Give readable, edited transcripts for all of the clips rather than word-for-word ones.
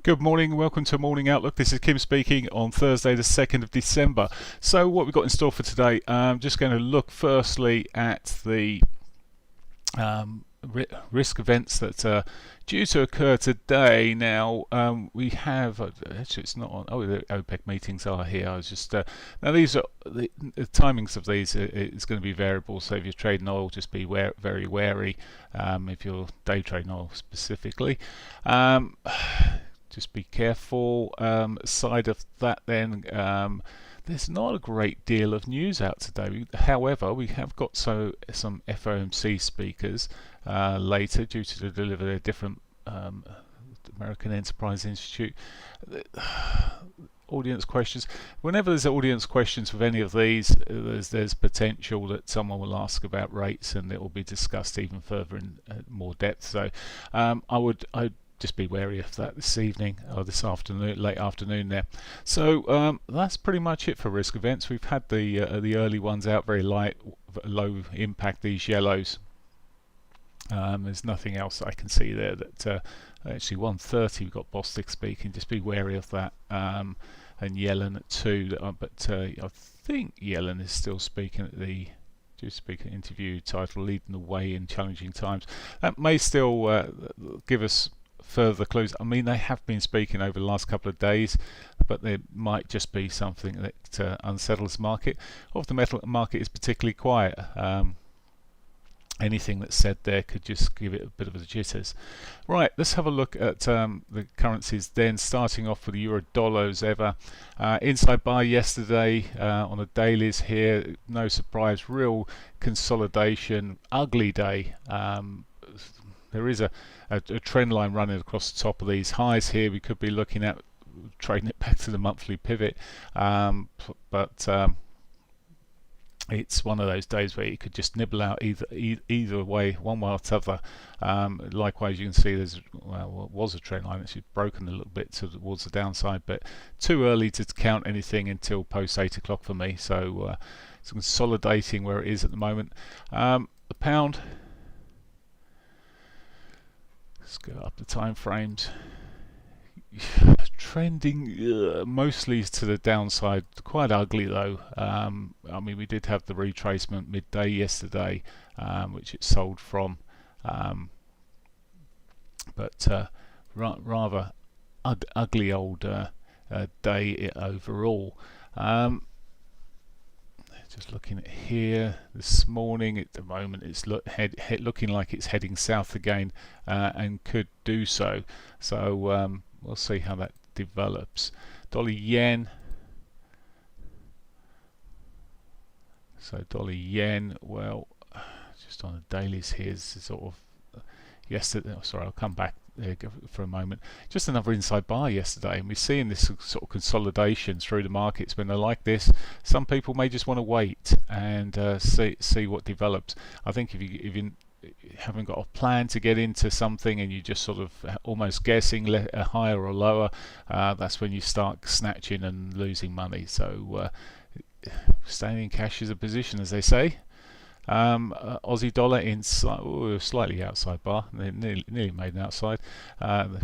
Good morning, welcome to Morning Outlook. This is Kim speaking on Thursday the 2nd of December. So what we've got in store for today, I'm just going to look firstly at the risk events that are due to occur today. Now we have actually it's not on. Oh, the OPEC meetings are here. I was just now these are the timings of these is going to be variable. So if you're trading oil, just be very wary. If you're day trading oil specifically, just be careful. Side of that, then. There's not a great deal of news out today. However, we have got some FOMC speakers later due to deliver their different American Enterprise Institute audience questions. Whenever there's audience questions with any of these, there's potential that someone will ask about rates, and it will be discussed even further in more depth. So I'd just be wary of that this evening or this afternoon, late afternoon there. So that's pretty much it for risk events. We've had the early ones out, very light, low impact, these yellows. There's nothing else I can see there that actually 1:30 we've got Bostic speaking. Just be wary of that. And Yellen at 2, but I think Yellen is still speaking at the speaker interview titled "Leading the Way in Challenging Times." That may still give us further clues. I mean, they have been speaking over the last couple of days, but there might just be something that unsettles the market. Or if the metal market is particularly quiet, anything that's said there could just give it a bit of a jitters. Right, let's have a look at the currencies then, starting off with the euro dollar as ever. Inside buy yesterday on the dailies here, no surprise, real consolidation, ugly day. There is a trend line running across the top of these highs here. We could be looking at trading it back to the monthly pivot, but it's one of those days where you could just nibble out either way, one way or the other. Likewise, you can see was a trend line that's broken a little bit towards the downside, but too early to count anything until post 8 o'clock for me. So it's consolidating where it is at the moment. The pound. Let's go up the time frames. Trending mostly to the downside, quite ugly though. I mean, we did have the retracement midday yesterday, which it sold from, but rather ugly old day overall. Just looking at here this morning, at the moment it's looking like it's heading south again, and could do so. So we'll see how that develops. Dolly Yen. So Dolly Yen, well, just on the dailies here, is sort of yesterday. Oh, sorry, I'll come back there for a moment. Just another inside buy yesterday, and we're seeing this sort of consolidation through the markets. When they're like this, some people may just want to wait and see what develops. I think if you haven't got a plan to get into something and you just sort of almost guessing a higher or lower, that's when you start snatching and losing money. So staying in cash is a position, as they say. Aussie Dollar in slightly outside bar, nearly made an outside,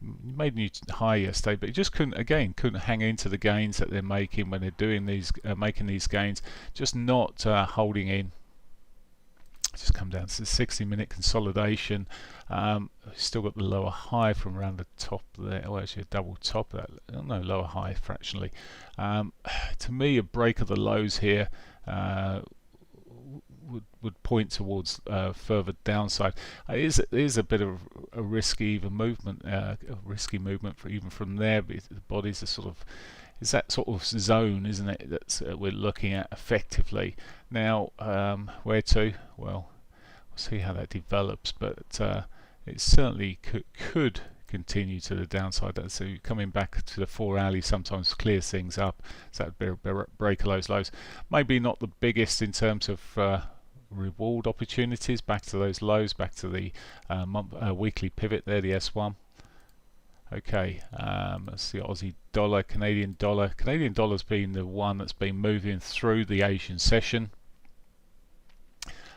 made a new high yesterday, but it just couldn't hang into the gains that they're making when they're doing these, making these gains, just not holding in. Just come down to the 60-minute consolidation. Still got the lower high from around the top there. Oh, actually a double top of that. No, lower high fractionally. To me, a break of the lows here would point towards further downside. It is a bit of a risky movement, even from there. But the bodies are sort of, it's that sort of zone, isn't it, that we're looking at effectively. Now, where to? Well, we'll see how that develops, but it certainly could continue to the downside. So coming back to the 4 hourly sometimes clears things up. So that break of those lows. Maybe not the biggest in terms of reward opportunities. Back to those lows, back to the weekly pivot there, the S1. Okay, let's see, Aussie dollar, Canadian dollar. Canadian dollar's been the one that's been moving through the Asian session.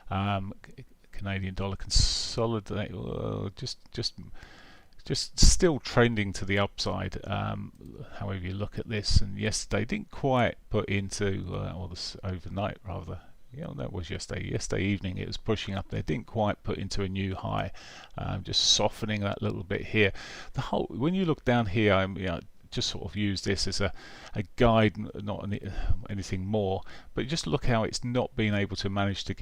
Canadian dollar consolidate, just just still trending to the upside, however you look at this. And yesterday didn't quite put into, or this overnight rather, yeah, that was yesterday evening it was pushing up there, didn't quite put into a new high, just softening that little bit here. The whole, when you look down here, I'm just sort of use this as a guide, not anything more, but just look how it's not been able to manage to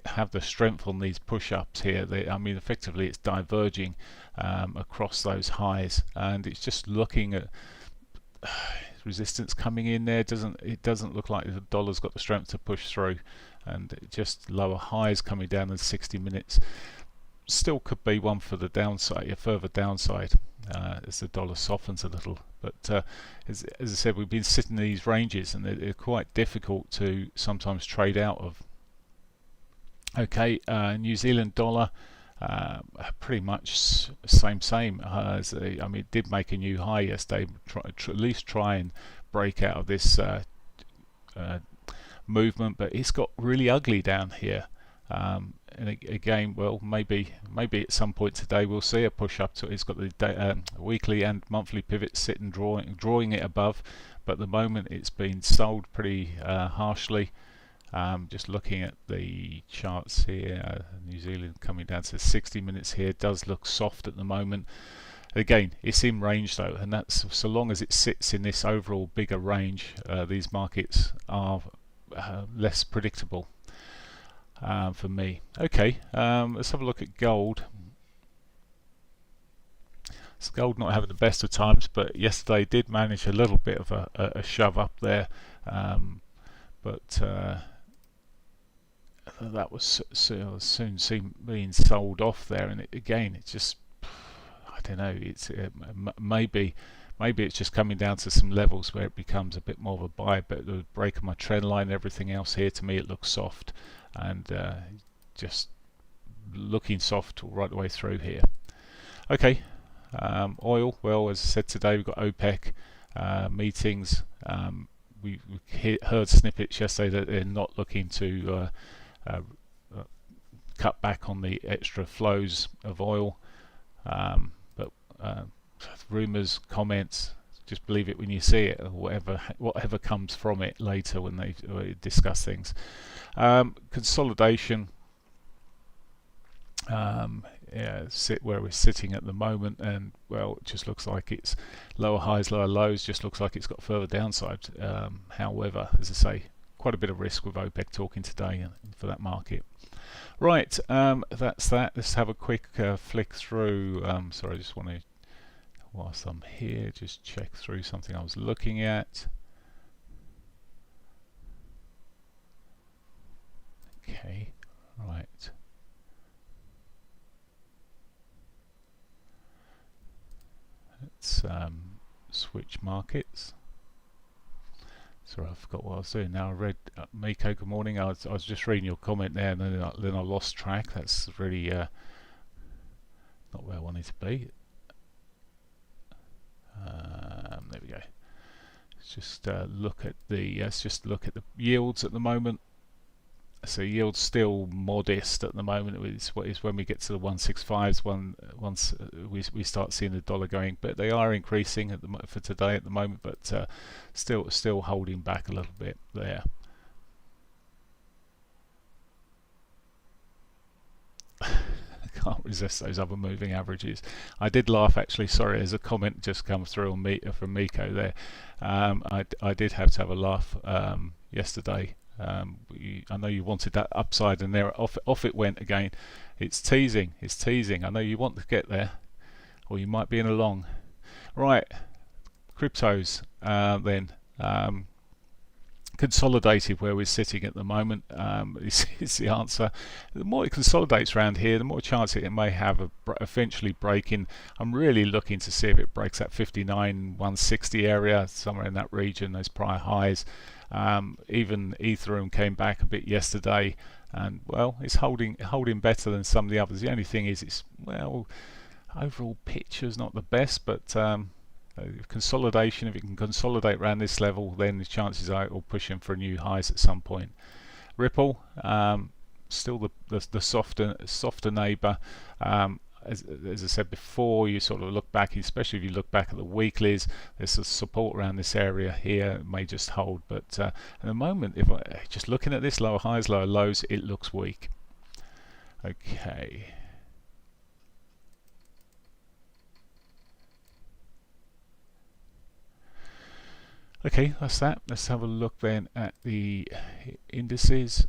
have the strength on these push-ups here. I mean, effectively it's diverging across those highs, and it's just looking at resistance coming in there. It doesn't look like the dollar's got the strength to push through, and just lower highs coming down in 60 minutes. Still could be one for the downside, a further downside, as the dollar softens a little. But as I said, we've been sitting in these ranges, and they're quite difficult to sometimes trade out of. Okay, New Zealand dollar, pretty much same. I mean, it did make a new high yesterday. At least try and break out of this movement, but it's got really ugly down here. And again, well, maybe at some point today we'll see a push up to it. It's got the weekly and monthly pivots sitting drawing it above, but at the moment it's been sold pretty harshly. Just looking at the charts here, New Zealand coming down to 60 minutes here, does look soft at the moment. Again, it's in range though, and that's so long as it sits in this overall bigger range, these markets are less predictable. For me. Okay, let's have a look at gold. So gold not having the best of times, but yesterday did manage a little bit of a shove up there, but that was soon seen being sold off there. And again, it's just, I don't know, it's maybe it's just coming down to some levels where it becomes a bit more of a buy, but the break of my trend line and everything else here, to me it looks soft, and just looking soft right the way through here. Okay, oil, well, as I said today, we've got OPEC meetings. We heard snippets yesterday that they're not looking to cut back on the extra flows of oil, but rumours, comments, just believe it when you see it, or whatever comes from it later when they discuss things. Consolidation, sit where we're sitting at the moment, and well, it just looks like it's lower highs, lower lows, just looks like it's got further downside. However, as I say, quite a bit of risk with OPEC talking today for that market. Right, that's that. Let's have a quick flick through. Sorry, I just want to, whilst I'm here, just check through something I was looking at. Okay, right. Let's switch markets. Sorry, I forgot what I was doing. Now I read Miko, good morning. I was just reading your comment there, and then I lost track. That's really not where I wanted to be. There we go. Let's just look at the yields at the moment. So yield's still modest at the moment. Is when we get to the 165s, once we start seeing the dollar going, but they are increasing for today at the moment, but still holding back a little bit there. Can't resist those other moving averages. I did laugh actually. Sorry, as a comment just come through on me from Miko there. I did have to have a laugh yesterday. I know you wanted that upside, and there off it went again. It's teasing. I know you want to get there, or you might be in a long. Right, cryptos then. Consolidated where we're sitting at the moment is the answer. The more it consolidates around here, the more chance it may have eventually breaking. I'm really looking to see if it breaks that 59,160 area, somewhere in that region, those prior highs. Even Ethereum came back a bit yesterday, and well, it's holding better than some of the others. The only thing is, it's, well, overall picture's not the best, but consolidation, if it can consolidate around this level, then the chances are it will push in for new highs at some point. Ripple, still the softer neighbour. as I said before, you sort of look back, especially if you look back at the weeklies, there's a support around this area here. It may just hold, but at the moment, if I just looking at this lower highs, lower lows, it looks weak. Okay. Okay, that's that. Let's have a look then at the indices.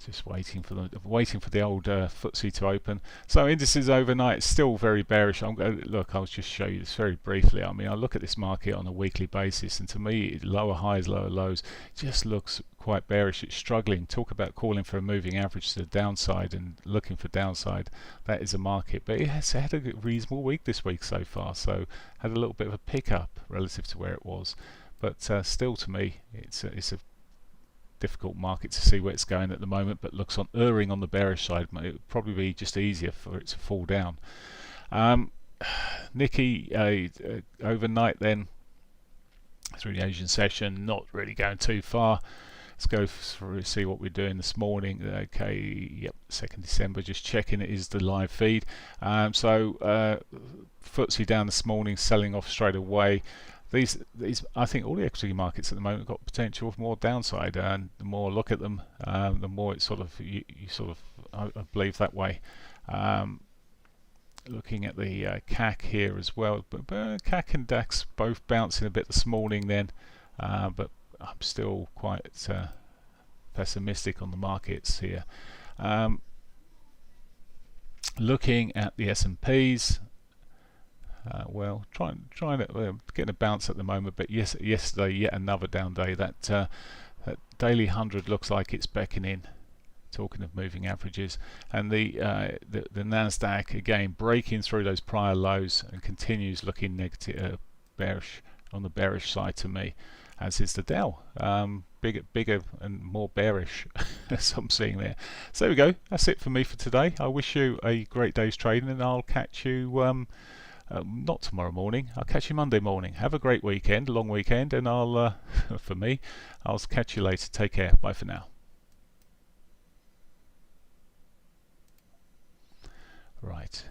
Just waiting for the old Ftse to open. So indices overnight still very bearish. Look, I'll just show you this very briefly. I mean, I look at this market on a weekly basis, and to me, lower highs, lower lows, just looks quite bearish. It's struggling. Talk about calling for a moving average to the downside and looking for downside. That is a market, but it has had a reasonable week this week so far. So had a little bit of a pickup relative to where it was, but still, to me, it's a difficult market to see where it's going at the moment, but looks erring on the bearish side. It would probably be just easier for it to fall down. Nikkei overnight then through the Asian session, not really going too far. Let's go through see what we're doing this morning. Okay, yep, 2nd December, just checking it is the live feed. So Ftse down this morning, selling off straight away. These, I think all the equity markets at the moment have got potential for more downside, and the more I look at them, the more it's sort of I believe that way. Looking at the CAC here as well, but CAC and DAX both bouncing a bit this morning then, but I'm still quite pessimistic on the markets here. Looking at the S&Ps. Well, trying to getting a bounce at the moment, but yesterday yet another down day. That daily 100 looks like it's beckoning. Talking of moving averages, and the Nasdaq again breaking through those prior lows and continues looking negative, bearish on the bearish side to me, as is the Dow. Bigger and more bearish as I'm seeing there. So there we go. That's it for me for today. I wish you a great day's trading, and I'll catch you. Not tomorrow morning. I'll catch you Monday morning. Have a great weekend, long weekend, and I'll, for me, I'll catch you later. Take care. Bye for now. Right.